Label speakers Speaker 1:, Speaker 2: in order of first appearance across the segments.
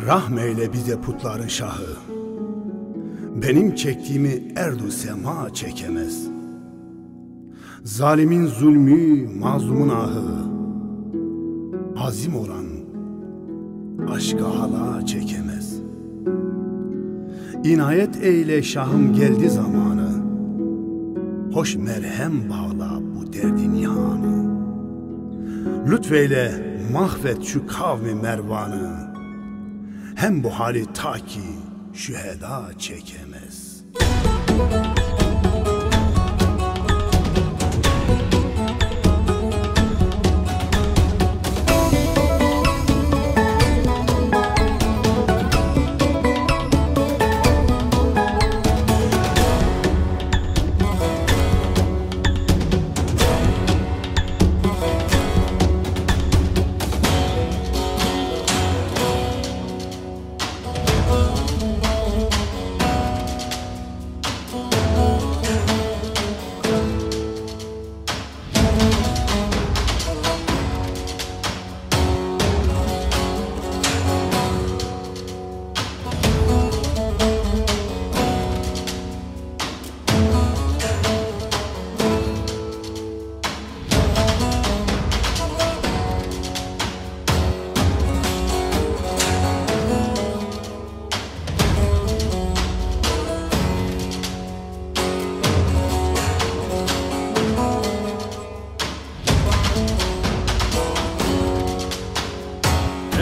Speaker 1: Rahmeyle bize putların şahı, benim çektiğimi erdu sema çekemez. Zalimin zulmü, mazlumun ahı, azim olan aşka hala çekemez. İnayet eyle şahım geldi zamanı, hoş merhem bağla bu derdi nihanı. Lütfeyle mahvet şu kavmi Mervan'ı, hem bu hali ta ki şüheda çekemez.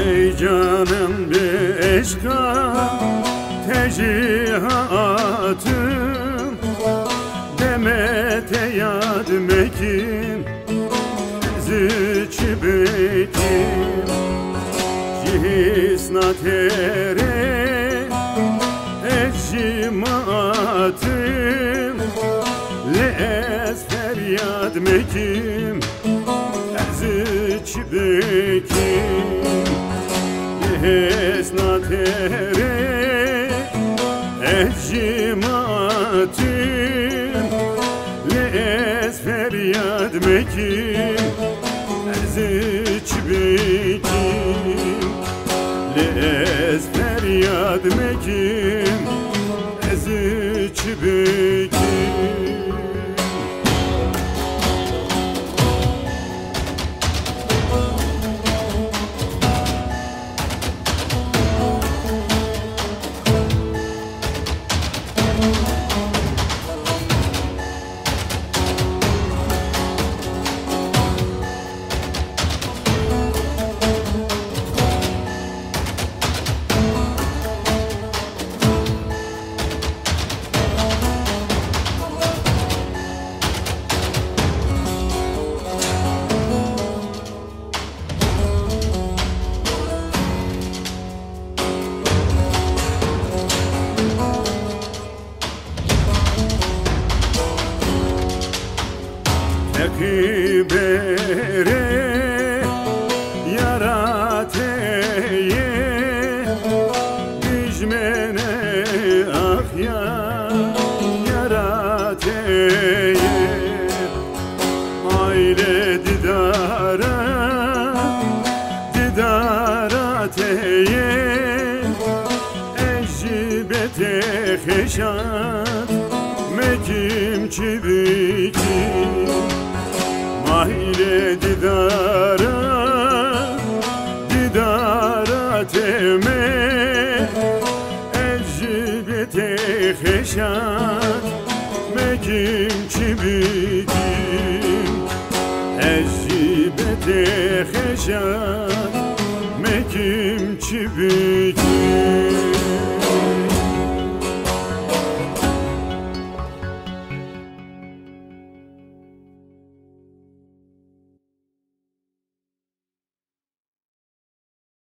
Speaker 2: Ey canım bir eşka tecihatım, Demete yad mekim zıçı bekim, cihisnat ere eccimatım, leez feryad mekim zıçı bekim. Esnatere eccimatın, leez feryad mekim erziç bekim, leez feryad mekim erziç bekim. Ekibere yarateye dijmene ahya yarateye aile didarateye ecibete heşat mekim çivikim. Mahile didara teme ecibete heşat mekim çibikim, ecibete heşat mekim çibikim.